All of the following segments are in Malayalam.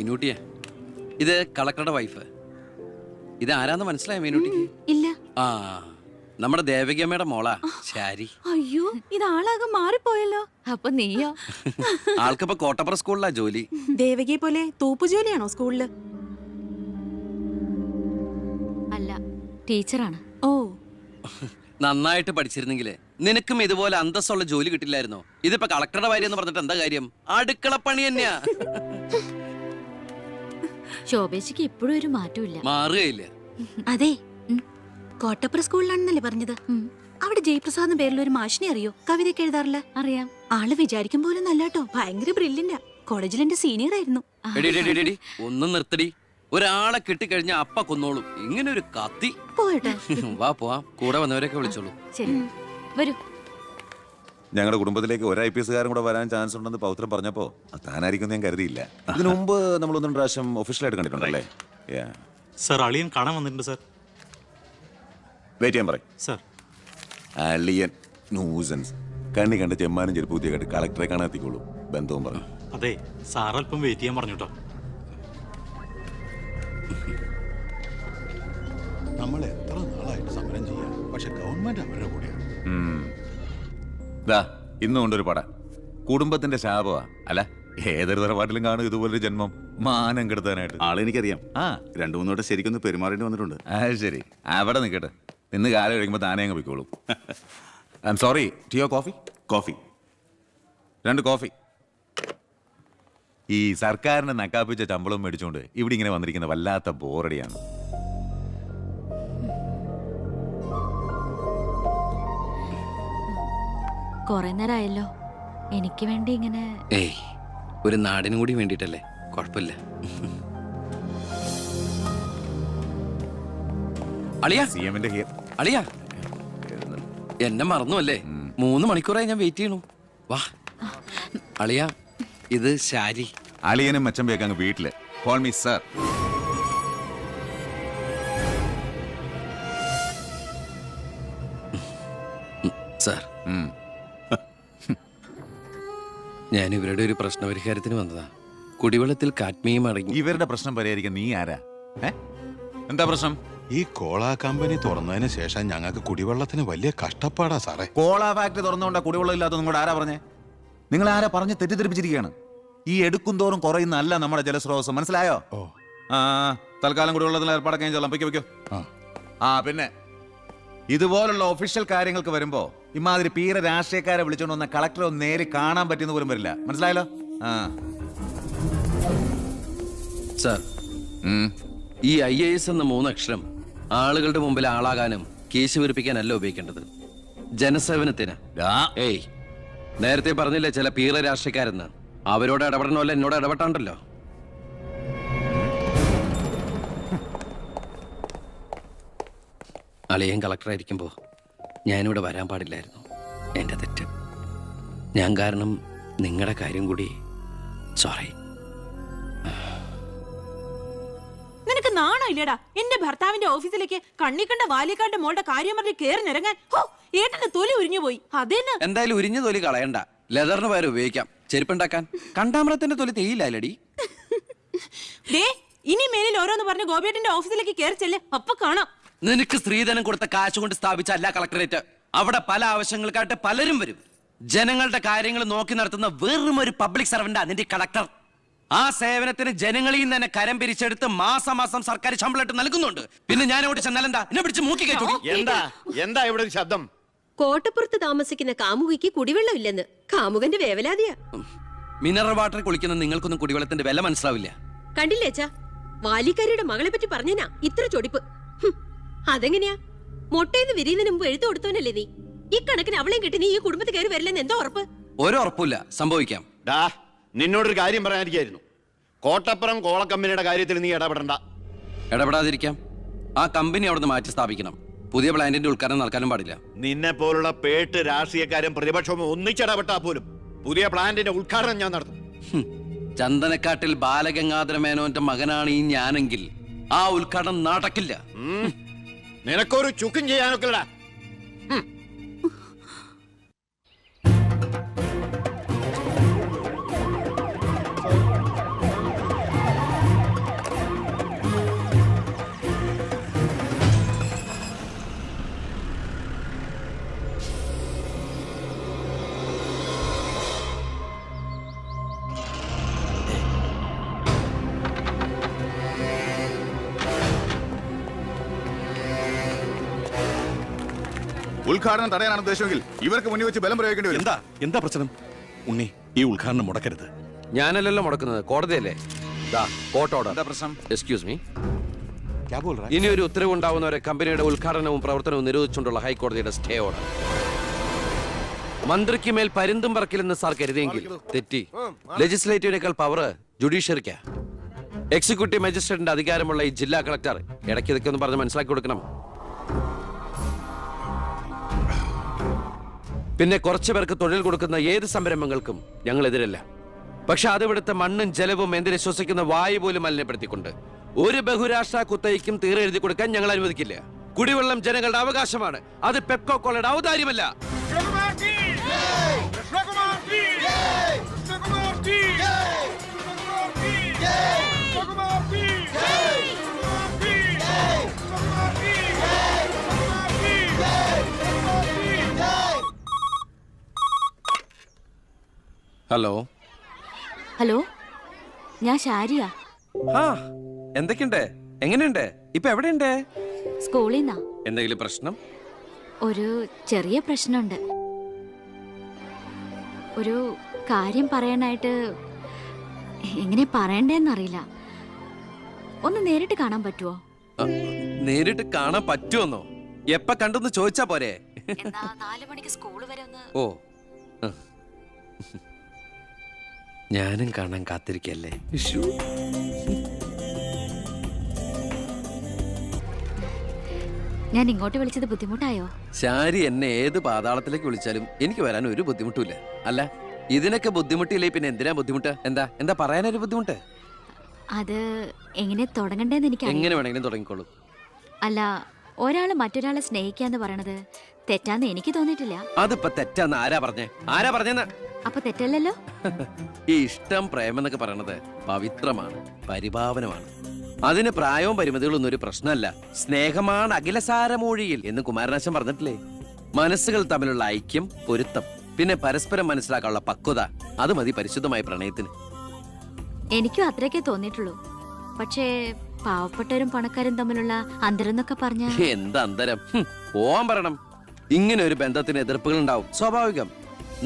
മീനൂട്ടിയെ, ഇത് കളക്ടറുടെ വൈഫ്. ഇത് ആരാന്ന് മനസ്സിലായ മീനൂട്ടിക്ക്? ഇല്ല. ആ, നമ്മുടെ ദേവകിയമ്മയുടെ മോളാ ശാരി. അയ്യോ, ഇത് ആളാകെ മാറിപ്പോയല്ലോ. അപ്പൊ നീയോ? ആൾക്കിപ്പോ കോട്ടപ്പുറ സ്കൂളിലാ ജോലി. ദേവകിയെ പോലെ തൂപ്പു ജോലിയാണോ സ്കൂളില്? അല്ല, ടീച്ചറാണ്. ഓ, നന്നായിട്ട് പഠിച്ചിരുന്നെങ്കിലേ നിനക്കും ഇതുപോലെ അന്തസ്സുള്ള ജോലി കിട്ടില്ലായിരുന്നോ? ഇതിപ്പോ കളക്ടറുടെ ഭാര്യ എന്ന് പറഞ്ഞിട്ട് എന്താ കാര്യം? അടുക്കളപ്പണി തന്നെയാ. ശോഭേച്ചിക്ക് ഇപ്പോഴും ഒരു മാറ്റമില്ല. മാറുകയില്ല. അതെ, കോട്ടപ്പുറ സ്കൂളിലാണെന്നല്ലേ പറഞ്ഞത്? അവിടെ ജയപ്രസാദ് പേരിൽ ഒരു മാഷിനെ അറിയോ? കവിതയൊക്കെ എഴുതാറില്ല. അറിയാം. ആള് വിചാരിക്കും പോലെ നല്ലാട്ടോ, ഭയങ്കര ബ്രില്യന്റാ. കോളേജിൽ എന്റെ സീനിയർ ആയിരുന്നു. ഒന്നും നിർത്തടി. ഒരാളെ കിട്ടിക്കഴിഞ്ഞ അപ്പ കൊന്നോളും. ഇങ്ങനെ ഒരു കത്തി. പോയട്ടെ. വാ പോവാം, കൂടെ വന്നവരൊക്കെ വിളിച്ചോളൂ. ശരി, വരൂ. ഞങ്ങളുടെ കുടുംബത്തിലേക്ക് ഒരു IPS കാരൻ കൂടെ വരാൻ ചാൻസ് ഉണ്ടെന്ന് പൗത്രം പറഞ്ഞപ്പോ താനായിരിക്കും ഞാൻ കരുതിയില്ല. ഇതിനു മുമ്പ് നമ്മൾ ഒന്നും പ്രാവശ്യം ഒഫീഷ്യലായിട്ട് കണ്ടിട്ടുണ്ടല്ലേ? സർ, അളിയൻ കാണാൻ വന്നിട്ടുണ്ട് സർ. വെയിറ്റ് ചെയ്യാൻ പറയും സർ. അളിയൻ ന്യൂസൻസ്. കണ്ണി കണ്ട് ചെമ്മാനും ചെരുപ്പൂത്തിയെ കണ്ട് കളക്ടറെ കാണാൻ എത്തിക്കോളൂ. ബന്ധവും പറഞ്ഞു. അതെ, സാർ അല്പം വെയിറ്റ് ചെയ്യാൻ പറഞ്ഞു കേട്ടോ. നമ്മൾ എത്ര നാളായിട്ട് സമരം ചെയ്യാം, പക്ഷെ ഗവൺമെന്റ് അവരുടെ കൂടെയാണ്. ഇന്നും കൊണ്ടൊരു പട കുടുംബത്തിന്റെ ശാപമാ. അല്ല, ഏതൊരു തറവാട്ടിലും കാണും ഇതുപോലൊരു ജന്മം. മാനം കെടുത്താനായിട്ട്. ആളെനിക്കറിയാം. 2-3 വട്ടം ശരിക്കൊന്ന് പെരുമാറേണ്ടി വന്നിട്ടുണ്ട്. ശരി, അവിടെ നിൽക്കട്ടെ. നിന്ന് കാലം കഴിയുമ്പോൾ താനേ അങ്ങ് പോയിക്കോളൂ. I'm sorry. ടീയോ കോഫി? Coffee 2 coffee. ഈ സർക്കാരിന് നക്കാപ്പിച്ച ശമ്പളം മേടിച്ചുകൊണ്ട് ഇവിടെ ഇങ്ങനെ വന്നിരിക്കുന്ന വല്ലാത്ത ബോറടിയാണ്. കൊറേ നേരമായല്ലോ. എനിക്ക് വേണ്ടി ഇങ്ങനെ. ഏയ്, ഒരു നാടിനും കൂടി വേണ്ടിട്ടല്ലേ. കുഴപ്പമില്ല. അളിയാ, CM-ന്റെ അളിയാ, എന്നെ മറന്നു അല്ലേ? 3 മണിക്കൂറായി ഞാൻ വെയിറ്റ് ചെയ്യണു. വാ അളിയാ, ഇത് ശാരി. അളിയനും മച്ചമ്പയൊക്കെ അങ്ങ് വീട്ടില്. Call me sir. സാർ, ഞാൻ ഇവരുടെ ഒരു പ്രശ്നപരിഹാരത്തിന് വന്നതാ. കുടിവെള്ളത്തിൽ കാഡ്മിയം അടങ്ങി. ഇവരുടെ പ്രശ്നം പരിഹരിക്കാൻ നീ ആരാ? എന്താ പ്രശ്നം? ഈ കോള കമ്പനി തുറന്നതിന് ശേഷം ഞങ്ങൾക്ക് കുടിവെള്ളത്തിന് വലിയ കഷ്ടപ്പാടാ സാറേ. കോള ഫാക്ടറി തുറന്നുകൊണ്ടാ കുടിവെള്ളം ഇല്ലാത്ത നിങ്ങളോട് ആരാ പറഞ്ഞേ? നിങ്ങൾ ആരാ പറഞ്ഞ് തെറ്റിദ്ധരിപ്പിച്ചിരിക്കുകയാണ്? ഈ എടുക്കും തോറും കുറയുന്നല്ല നമ്മുടെ ജലസ്രോതസ്. മനസ്സിലായോ? തൽക്കാലം കുടിവെള്ളത്തിൽ ഏർപ്പാടൊക്കെ ചെല്ലാം. പൊയ്ക്കോ. പിന്നെ ഇതുപോലുള്ള ഒഫീഷ്യൽ കാര്യങ്ങൾക്ക് വരുമ്പോ ഇമാതിരി പീര രാഷ്ട്രീയക്കാരെ വിളിച്ചോണ്ട് വന്ന കളക്ടറെ ഒന്ന് നേരി കാണാൻ പറ്റുന്ന പോലും വരില്ല. മനസ്സിലായല്ലോ? സാർ, ഈ IAS എന്ന 3 അക്ഷരം ആളുകളുടെ മുമ്പിൽ ആളാകാനും കേസ് വെറുപ്പിക്കാനല്ല ഉപയോഗിക്കേണ്ടത്. ജനസേവനത്തിന്. ഏയ്, നേരത്തെ പറഞ്ഞില്ലേ ചില പീറ രാഷ്ട്രീയക്കാരെന്ന്? അവരോട് ഇടപെടണമല്ല, എന്നോട് ഇടപെട്ടാണ്ടല്ലോ. അളിയൻ കളക്ടറായിരിക്കുമ്പോ ഞാനിവിടെ വരാൻ പാടില്ലായിരുന്നു. എന്റെ തെറ്റ്. ഞാൻ കാരണം നിങ്ങളുടെ കാര്യം കൂടി. സോറി. നിനക്ക് നാണമില്ലടാ എന്റെ ഭർത്താവിന്റെ ഓഫീസിലേക്ക് കണ്ണിക്കണ്ട വാലിക്കാരുടെ മോളുടെ കാര്യം പറഞ്ഞ് കേറി നിരങ്ങാൻ? ഏട്ടന്റെ തൊലി ഉരിഞ്ഞു പോയി. അതെന്നെ. എന്തായാലും ഉരിഞ്ഞ തൊലി കളയണ്ട. ലെതറിന് പകരം ഉപയോഗിക്കാം. ചെരുപ്പുണ്ടാക്കാൻ. കണ്ടാമൃത്തിന്റെ തൊലി തേയില്ലടി. ഇനി മേലിൽ ഓരോന്ന് പറഞ്ഞ് ഗോപിയേട്ടന്റെ ഓഫീസിലേക്ക് കേറി ചെല്ലേ, അപ്പൊ കാണാം. നിനക്ക് സ്ത്രീധനം കൊടുത്ത കാശ് കൊണ്ട് സ്ഥാപിച്ച അല്ല കളക്ടറേറ്റ്. അവിടെ പല ആവശ്യങ്ങൾക്കായിട്ട് പലരും വരും. ജനങ്ങളുടെ കാര്യങ്ങൾ നോക്കി നടത്തുന്ന വെറും ഒരു പബ്ലിക് സർവന്റാ നിന്റെ കളക്ടർ. ആ സേവനത്തിന് ജനങ്ങളിൽ നിന്ന് തന്നെ കരം പിരിച്ചെടുത്ത് മാസം സർക്കാർ ശമ്പളം നൽകുന്നുണ്ട്. പിന്നെ ഞാൻ അവിടെ ചെന്നാലെന്താ? എന്നെ പിടിച്ച് മൂക്കി കയറ്റി. എന്താ ഇവിടെ ഒരു ശബ്ദം? കോട്ടപ്പുറത്ത് താമസിക്കുന്ന കാമുകിക്ക് കുടിവെള്ളമില്ലെന്ന് കാമുകന്റെ വേവലാതിയാ. മിനറൽ വാട്ടർ കുളിക്കുന്ന നിങ്ങൾക്കൊന്നും കുടിവെള്ളത്തിന്റെ വില മനസ്സിലാവില്ല. കണ്ടില്ലേച്ചാ, വാലിക്കാരിയുടെ മകളെ പറ്റി പറഞ്ഞനാ ഇത്ര ചൊടിപ്പ്. അതെങ്ങനെയാ? മൊട്ടേന്ന് വിരിയുന്നതിന് മുമ്പ് എഴുത്തു കൊടുത്തവനല്ലേ നീ? ഈ കണക്കിന് അവളെയും കിട്ടി നീ ഈ കുടുംബത്തിൽ കയറി വരില്ലെന്ന് എന്തോ ഉറപ്പ്? ഒരു ഉറപ്പില്ല. സംഭവിക്കാം. നിന്നോടൊരു കാര്യം പറയാനിരിക്കായിരുന്നു. കോട്ടപ്പുറം കോള കമ്പനിയുടെ കാര്യത്തിൽ നീ ഇടപെടണ്ട. ഇടപെടാതിരിക്കാം. ആ കമ്പനി അവിടുന്ന് മാറ്റി സ്ഥാപിക്കണം. പുതിയ പ്ലാന്റിന്റെ ഉദ്ഘാടനം നടക്കാനും പാടില്ല. നിന്നെ പോലുള്ള പേട്ട് രാഷ്ട്രീയക്കാരും പ്രതിപക്ഷവും ഒന്നിച്ചിടപെട്ടാ പോലും പുതിയ പ്ലാന്റിന്റെ ഉദ്ഘാടനം ഞാൻ നടത്തും. ചന്ദനക്കാട്ടിൽ ബാലഗംഗാധര മേനോന്റെ മകനാണ് ഈ ഞാനെങ്കിൽ ആ ഉദ്ഘാടനം നടക്കില്ല. നിനക്കൊരു ചുക്കും ചെയ്യാനൊക്കെ. ഉദ്ഘാടനം തടയാനാണ് ഉദ്ദേശമെങ്കിൽ ഇവർക്ക് മുന്നിൽ വെച്ച് ബലം പ്രയോഗിക്കേണ്ടി വരും. എന്താ പ്രശ്നം? ഉണ്ണി, ഈ ഉദ്ഘാടനം മുടക്കരുത്. ഞാനല്ലല്ലോ മുടക്കുന്നത്, കോടതിയല്ലേ. Court order. എന്താ പ്രശ്നം? Excuse me. ക്യാ ബോൾ രഹാ? ഇനി ഒരു ഉത്തരവ് ഉണ്ടാവുന്നവരെ കമ്പനിയുടെ ഉദ്ഘാടനവും പ്രവർത്തനവും നിരോധിച്ചുകൊണ്ടുള്ള ഹൈക്കോടതിയുടെ സ്റ്റേ ഓർഡർ. മന്ത്രിക്ക് മേൽ പരുന്തും പറക്കില്ലെന്ന് സാർ കരുതിയെങ്കിൽ തെറ്റി. ലെജിസ്ലേറ്റീവിനേക്കാൾ പവർ ജുഡീഷ്യറിക്കാ. എക്സിക്യൂട്ടീവ് മജിസ്ട്രേറ്റിന്റെ അധികാരമുള്ള ഈ ജില്ലാ കളക്ടർ ഇടയ്ക്ക് ഇതൊക്കെ ഒന്ന് പറഞ്ഞ് മനസ്സിലാക്കി കൊടുക്കണം. പിന്നെ കുറച്ചു പേർക്ക് തൊഴിൽ കൊടുക്കുന്ന ഏത് സംരംഭങ്ങൾക്കും ഞങ്ങൾ എതിരല്ല. പക്ഷെ അതിവിടുത്തെ മണ്ണും ജലവും എന്തിനെ ശ്വസിക്കുന്ന വായു പോലും മലിനപ്പെടുത്തിക്കൊണ്ട് ഒരു ബഹുരാഷ്ട്ര കുത്തയ്ക്കും തീരെഴുതി കൊടുക്കാൻ ഞങ്ങൾ അനുവദിക്കില്ല. കുടിവെള്ളം ജനങ്ങളുടെ അവകാശമാണ്, അത് പെപ്കോ കോളയുടെ ഔദാര്യമല്ല. ഹലോ. ഹലോ, ഞാൻ ഷാരിയ. ആ എന്തൊക്കെയുണ്ട്? എങ്ങനെയുണ്ട്? ഇപ്പൊ എവിടെയുണ്ട്? സ്കൂളിൽ നിന്നാ. എന്തെങ്കിലും പ്രശ്നം? ഒരു ചെറിയ പ്രശ്നമുണ്ട്. ഒരു കാര്യം പറയാനായിട്ട് എങ്ങനെ പറയണ്ടേന്നറിയില്ല. ഒന്ന് നേരിട്ട് കാണാൻ പറ്റുമോ? നേരിട്ട് കാണാൻ പറ്റുമെന്നോ? എപ്പ കണ്ടെന്ന് ചോദിച്ചാ പോരെ? എന്നാ 4 മണിക്ക് സ്കൂൾ വരെ ഒന്ന്. ഓ, ഞാനും കാണാൻ കാത്തിരിക്കല്ലേ. ഞാൻ ഇങ്ങോട്ട് വിളിച്ചത് ബുദ്ധിമുട്ടായോ? ശാരി എന്നെ ഏത് പാതാളത്തിലേക്ക് വിളിച്ചാലും എനിക്ക് വരാൻ ഒരു ബുദ്ധിമുട്ടുമില്ല. അല്ല, ഇതിനൊക്കെ ബുദ്ധിമുട്ടില്ലേ പിന്നെ എന്തിനാ ബുദ്ധിമുട്ട്? എന്താ പറയാനൊരു ബുദ്ധിമുട്ട്? അത് എങ്ങനെ തുടങ്ങണ്ടേന്ന് എനിക്ക് എങ്ങനെ വേണമെങ്കിലും തുടങ്ങിക്കോളൂ. അല്ല, ഒരാള് മറ്റൊരാളെ സ്നേഹിക്കാന്ന് പറയണത് തെറ്റാന്ന് എനിക്ക് തോന്നിയിട്ടില്ല. അതിപ്പോ തെറ്റാന്ന് ആരാ പറഞ്ഞെന്ന്? അപ്പൊ തെറ്റല്ലല്ലോ. ഈ ഇഷ്ടം, പ്രേമം എന്നൊക്കെ പറയണത് പവിത്രമാണ്, പരിഭാവനമാണ്. അതിന് പ്രായവും പരിമിതികളൊന്നും ഒരു പ്രശ്നമല്ല. സ്നേഹമാണ് അഖിലസാരമൂഴിയിൽ എന്ന് കുമാരനാശൻ പറഞ്ഞിട്ടില്ലേ? മനസ്സുകൾ തമ്മിലുള്ള ഐക്യം, പൊരുത്തം, പിന്നെ പരസ്പരം മനസ്സിലാക്കാനുള്ള പക്വത, അത് മതി പരിശുദ്ധമായ പ്രണയത്തിന്. എനിക്കും അത്രയൊക്കെ തോന്നിയിട്ടുള്ളൂ. പക്ഷേ പാവപ്പെട്ടവരും പണക്കാരും തമ്മിലുള്ള അന്തരം എന്നൊക്കെ പറഞ്ഞ എന്താ അന്തരം? പോവാൻ പറയണം. ഇങ്ങനെ ഒരു ബന്ധത്തിന് എതിർപ്പുകൾ ഉണ്ടാവും, സ്വാഭാവികം.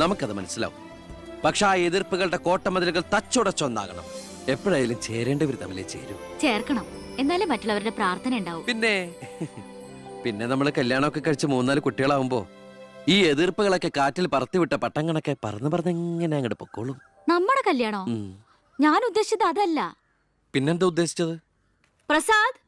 നമുക്കത് മനസ്സിലാവും. പക്ഷെ ആ എതിർപ്പുകളുടെ കോട്ടമതിലുകൾ തച്ചുടച്ചൊന്നാകണം. എപ്പോഴായാലും ചേരേണ്ടവർ തമ്മിലേ ചേരും. ചേർക്കണം, എന്നാലേ മറ്റുള്ളവരുടെ പ്രാർത്ഥന ഉണ്ടാവും. പിന്നെ നമ്മൾ കല്യാണമൊക്കെ കഴിച്ച് 3-4 കുട്ടികളാവുമ്പോ ഈ എതിർപ്പുകളൊക്കെ കാറ്റിൽ പറത്തിവിട്ട പട്ടം കണക്കെ പറന്ന് അങ്ങോട്ട് പൊക്കോളും. നമ്മുടെ കല്യാണോ? ഞാൻ ഉദ്ദേശിച്ചത് അതല്ല. പിന്നെന്താ ഉദ്ദേശിച്ചത്? പ്രസാദ്,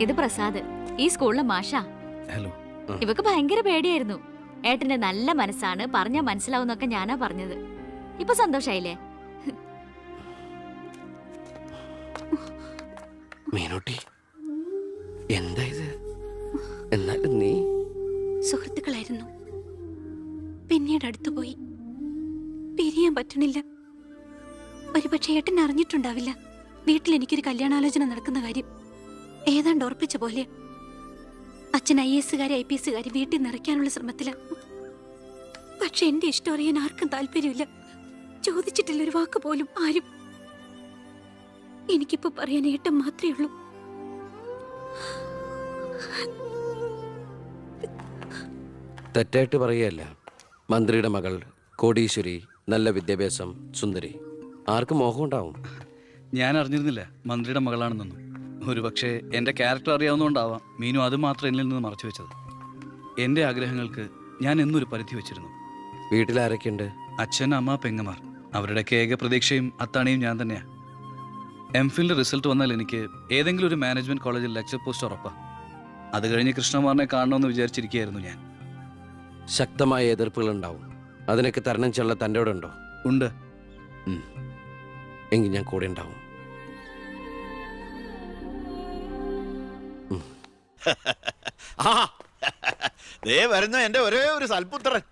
ഇത് പ്രസാദ്, ഈ സ്കൂളിലെ മാഷാ. ഹലോ. ഇവക്ക് ഭയങ്കര പേടിയായിരുന്നു. ഏട്ടന്റെ നല്ല മനസ്സാണ്, പറഞ്ഞാ മനസ്സിലാവുന്നൊക്കെ ഞാനാ പറഞ്ഞത്. ഇപ്പൊ സന്തോഷായില്ലേ? മീനൂട്ടി, എന്താ ഇത്? എന്നാലും നീ സുഹൃത്തുക്കളായിരുന്നു, പിന്നീട് അടുത്തുപോയി. പിരിയാൻ പറ്റണില്ല. ഒരുപക്ഷെ ഏട്ടൻ അറിഞ്ഞിട്ടുണ്ടാവില്ല വീട്ടിൽ എനിക്കൊരു കല്യാണാലോചന നടക്കുന്ന കാര്യം. ഏതാണ്ട് ഉറപ്പിച്ച പോലെ അച്ഛൻ IAS IPS വീട്ടിൽ നിറയ്ക്കാനുള്ള ശ്രമത്തില. പക്ഷെ എന്റെ ഇഷ്ടം അറിയാൻ ആർക്കും താല്പര്യമില്ല. ചോദിച്ചിട്ടില്ല ഒരു വാക്ക് പോലും ആരും. എനിക്കിപ്പോ പറയാൻ ഏട്ടൻ മാത്രമേ ഉള്ളൂ. തെറ്റായിട്ട് പറയല്ല. മന്ത്രിയുടെ മകൾ, കോടീശ്വരി, നല്ല വിദ്യാഭ്യാസം, സുന്ദരി, ആർക്കും മോഹം ഉണ്ടാവും. ഞാൻ അറിഞ്ഞിരുന്നില്ല മന്ത്രിയുടെ മകളാണെന്നൊന്നും. ഒരുപക്ഷെ എൻ്റെ ക്യാരക്ടർ അറിയാവുന്നതുകൊണ്ടാവാം മീനു അത് മാത്രം എന്നിൽ നിന്ന് മറച്ചു വെച്ചത്. എൻ്റെ ആഗ്രഹങ്ങൾക്ക് ഞാൻ എന്നൊരു പരിധി വെച്ചിരുന്നു. വീട്ടിലാരൊക്കെയുണ്ട്? അച്ഛൻ, അമ്മ, പെങ്ങമാർ. അവരുടെയൊക്കെ ഏക പ്രതീക്ഷയും അത്താണിയും ഞാൻ തന്നെയാണ്. MPhilന്റെ റിസൾട്ട് വന്നാൽ എനിക്ക് ഏതെങ്കിലും ഒരു മാനേജ്മെന്റ് കോളേജിൽ ലെക്ചർ പോസ്റ്റ് ഉറപ്പാണ്. അത് കഴിഞ്ഞ് കൃഷ്ണകുമാറിനെ കാണണമെന്ന് വിചാരിച്ചിരിക്കുകയായിരുന്നു ഞാൻ. ശക്തമായ എതിർപ്പുകൾ ഉണ്ടാവും. അതിനൊക്കെ തരണം ചെയ്യാനുള്ള തൻ്റെ കൂടെ ഉണ്ടോ? ഉണ്ട്. എങ്കിൽ ഞാൻ കൂടെ ഉണ്ടാവും. ആ ദേ വരുന്നു എന്റെ ഒരേ ഒരു സൽപുത്രൻ.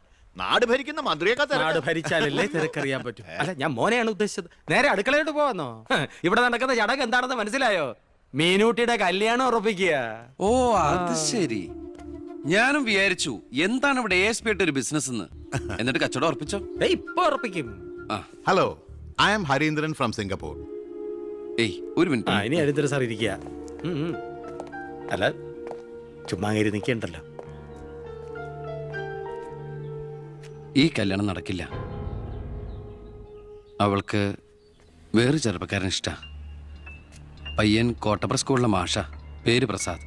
നാട് ഭരിക്കുന്ന മന്ത്രിയൊക്കെ നാട് തിരക്ക്. ഭരിച്ചാലല്ലേ തിരക്കറിയാൻ പറ്റും. അല്ല, ഞാൻ മോനെയാണ് ഉദ്ദേശിച്ചത്. നേരെ അടുക്കളയോട്ട് പോവാന്നോ? ഇവിടെ നടക്കുന്ന ചടങ്ങ് എന്താണെന്ന് മനസ്സിലായോ? മീനൂട്ടിയുടെ കല്യാണം ഉറപ്പിക്കുക. ഓ അത് ശരി. ഞാനും വിചാരിച്ചു എന്താണ് ഇവിടെ ASP ആയിട്ട് ഒരു ബിസിനസ് എന്ന്. എന്നിട്ട് കച്ചവടം ഉറപ്പിച്ചോ? ഇപ്പൊ ഉറപ്പിക്കും. ആ hello, I am Harindran from Singapore. ഏയ് ഒരു ആ, മിനിറ്റ്. ഇനി ഹരീന്ദ്ര സാർ ഇരിക്കുക. അല്ല, ചുമ്മാ കയറി നിൽക്കണ്ടല്ലോ. ഈ കല്യാണം നടക്കില്ല. അവൾക്ക് വേറെ ചെറുപ്പക്കാരൻ ഇഷ്ടാ. പയ്യൻ കോട്ടപ്പുറ സ്കൂളിലെ മാഷ, പേര് പ്രസാദ്.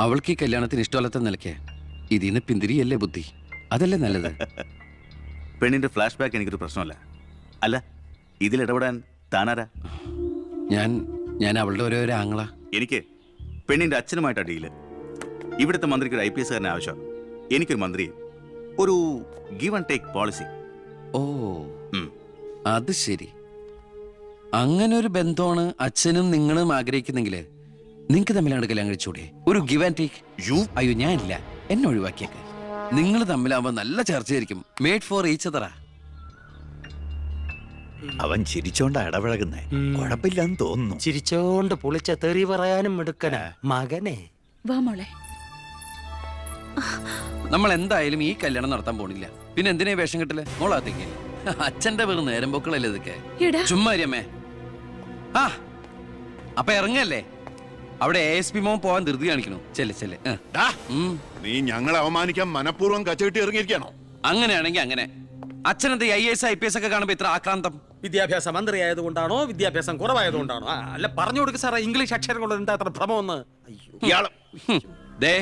അവൾക്ക് ഈ കല്യാണത്തിന് ഇഷ്ടമല്ലാത്ത നിലയ്ക്ക് ഇതിന്ന് പിന്തിരിയല്ലേ ബുദ്ധി. അതല്ലേ നല്ലത്. പെണ്ണിന്റെ ഫ്ലാഷ് ബാക്ക് എനിക്കൊരു പ്രശ്നമല്ല. അല്ല, ഇതിലിടപെടാൻ താനാരാ? ഞാൻ അവളുടെ ഓരോ ആങ്ങള. എനിക്ക് പെണ്ണിന്റെ അച്ഛനുമായിട്ടാണ് ഡീല്. ഇവിടുത്തെ മന്ത്രിക്ക് ഒരു IPS കാരനെ ആവശ്യം. എനിക്കൊരു മന്ത്രി, ഒരു ഗീവ് ആൻഡ് ടേക്ക് പോളിസി. ഓ അത് ശരി. അങ്ങനെ ഒരു ബന്ധമാണ് അച്ഛനും നിങ്ങളും ആഗ്രഹിക്കുന്നെങ്കിൽ നിങ്ങൾക്ക് തമ്മിലാണ് കല്യാണം കഴിച്ചൂടെ? ഒരു ഗിവ് ആൻഡ് ടേക്ക്. അയ്യോ ഞാനില്ല, എന്നെ ഒഴിവാക്കിയേക്ക്. നിങ്ങൾ തമ്മിലാവുമ്പോ നല്ല ചർച്ചയായിരിക്കും. മേഡ് ഫോർ ഈച്ച് അതറാ. അവൻ ചിരിച്ചോണ്ടാ ഇടപഴകുന്നേ. കുഴപ്പമില്ലെന്ന് തോന്നുന്നു. ചിരിച്ചോണ്ട് പൊളിച്ച തെറി പറയാനും എടുക്കണ മകനെ. വാ മോളെ. നമ്മൾ എന്തായാലും ഈ കല്യാണം നടത്താൻ പോണില്ല. പിന്നെ എന്തിനാ വേഷം കിട്ടില്ല? മോളാത്തേക്ക് അച്ഛന്റെ വെറും നേരം പൊക്കളല്ലേ ഇതൊക്കെ. എടാ ചുമ്മാ അമ്മേ. ആ അപ്പൊ ഇറങ്ങല്ലേ? അവിടെ ASP മോൻ പോവാൻ ധൃതി കാണിക്കണു. ചെല്ലെ. ഡാ, നീ ഞങ്ങളെ അവമാനിക്കാൻ മനഃപൂർവ്വം കച്ചകെട്ടി ഇറങ്ങിയിരിക്കുകയാണോ? അങ്ങനെയാണെങ്കിൽ അങ്ങനെ. അച്ഛനെന്ത് IAS IPS ഒക്കെ കാണുമ്പോ ഇത്ര ആക്രാന്തം? വിദ്യാഭ്യാസ മന്ത്രി ആയതുകൊണ്ടാണോ വിദ്യാഭ്യാസം കുറവായതുകൊണ്ടാണോ? അല്ല, പറഞ്ഞു കൊടുക്ക് സാറേ, ഇംഗ്ലീഷ് അക്ഷരങ്ങൾ എന്താ അത്ര ഭ്രമമെന്ന്. ഇയാള് ദേ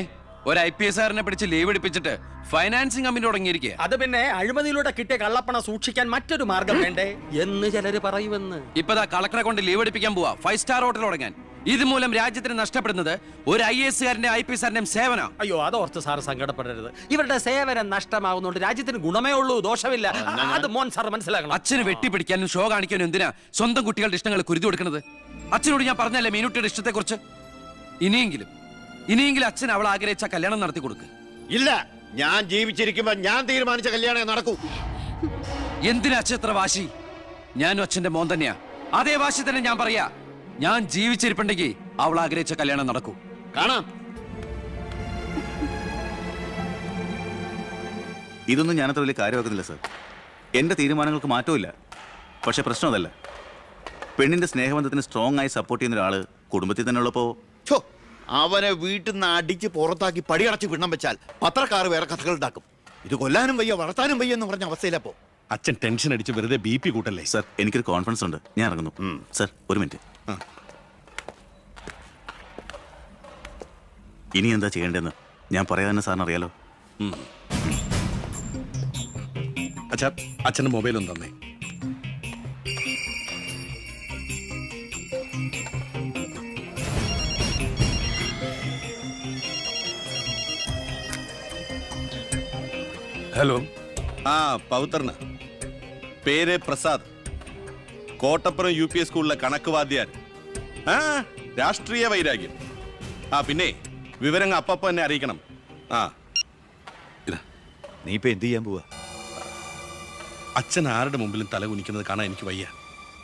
ഒരു IPS കാരനെ പിടിച്ച് ലീവ് എടുപ്പിച്ചിട്ട് ഫൈനാൻസിങ് കമ്പനി തുടങ്ങിയിരിക്കുക. അത് പിന്നെ അഴിമതിയിലൂടെ കിട്ടിയ കള്ളപ്പണം സൂക്ഷിക്കാൻ മറ്റൊരു മാർഗം വേണ്ടേ എന്ന് ചിലര് പറയുമെന്ന്. ഇപ്പതാ കളക്ടറെ കൊണ്ട് ലീവ് എടുപ്പിക്കാൻ പോവാ 5 സ്റ്റാർ ഹോട്ടൽ തുടങ്ങാൻ. ഇതുമൂലം രാജ്യത്തിന് നഷ്ടപ്പെടുന്നത് ഒരു IAS കാരന്റെ IPS കാരന്റെയും സേവനം. അയ്യോ, അതോർത്ത് സാറ് സങ്കടപ്പെടരുത്. ഇവരുടെ സേവനം നഷ്ടമാവുന്നതുകൊണ്ട് രാജ്യത്തിന് ഗുണമേ ഉള്ളൂ, ദോഷമില്ല. അത് മോൻ സാർ മനസ്സിലാക്കണം. അച്ഛന് വെട്ടിപ്പിടിക്കാനും ഷോ കാണിക്കാനും എന്തിനാ സ്വന്തം കുട്ടികളുടെ ഇഷ്ടങ്ങൾ കുരുതി കൊടുക്കുന്നത്? അച്ഛനോട് ഞാൻ പറഞ്ഞല്ലേ മീനുട്ടിയുടെ ഇഷ്ടത്തെ കുറിച്ച്. ഇനിയെങ്കിലും അച്ഛൻ അവൾ ആഗ്രഹിച്ച കല്യാണം നടത്തി കൊടുക്ക്. ഇല്ല, ഞാൻ ജീവിച്ചിരിക്കുമ്പോ ഞാൻ തീരുമാനിച്ച കല്യാണം നടക്കൂ. എന്തിനാ അച്ഛൻ ഇത്ര വാശി? ഞാനും അച്ഛന്റെ മോൻ തന്നെയാ. അതേ വാശി തന്നെ ഞാൻ പറയാ. ഞാൻ ജീവിച്ചിരിപ്പുണ്ടെങ്കിൽ അവൾ ആഗ്രഹിച്ച കല്യാണം നടക്കൂ. കാണാം. ഇതൊന്നും ഞാനത്ര വലിയ കാര്യമാക്കുന്നില്ല സാർ. എന്റെ തീരുമാനങ്ങൾക്ക് മാറ്റമില്ല. പക്ഷെ പ്രശ്നം അതല്ല. പെണ്ണിന്റെ സ്നേഹബന്ധത്തിന് സ്ട്രോങ് ആയി സപ്പോർട്ട് ചെയ്യുന്ന ഒരാള് കുടുംബത്തിൽ തന്നെ ഉള്ളപ്പോ അവനെ വീട്ടിൽ നിന്ന് അടിച്ച് പുറത്താക്കി പടിയടച്ച് പിണ്ണം വെച്ചാൽ പത്രക്കാർ വേറെ കഥകൾ ഉണ്ടാക്കും. ഇത് കൊല്ലാനും വയ്യ വളർത്താനും വയ്യ എന്ന് പറഞ്ഞ അവസ്ഥയിലപ്പോ അച്ഛൻ ടെൻഷൻ അടിച്ച് വെറുതെ BP കൂട്ടല്ലേ? സാർ, എനിക്കൊരു കോൺഫിഡൻസ് ഉണ്ട്. ഞാൻ ഇറങ്ങുന്നു. സാർ, ഒരു മിനിറ്റ്. ഇനി എന്താ ചെയ്യേണ്ടതെന്ന് ഞാൻ പറയാൻ സാറിന് അറിയാലോ. അച്ഛാ, അച്ഛൻ്റെ മൊബൈൽ ഒന്ന് തന്നേ. ഹലോ. പവിത്രന് പേര് പ്രസാദ്, കോട്ടപ്പുറം UP സ്കൂളിലെ കണക്ക് വാദ്യാർ. രാഷ്ട്രീയ വൈരാഗ്യം. പിന്നെ വിവരങ്ങൾ അപ്പപ്പ എന്നെ അറിയിക്കണം. നീ ഇപ്പൊ എന്ത് ചെയ്യാൻ പോവാ? അച്ഛൻ ആരുടെ മുമ്പിലും തല കുനിക്കുന്നത് കാണാൻ എനിക്ക് വയ്യ.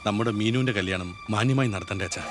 നമ്മുടെ മീനുവിന്റെ കല്യാണം മാന്യമായി നടത്തണ്ടേ അച്ഛാ?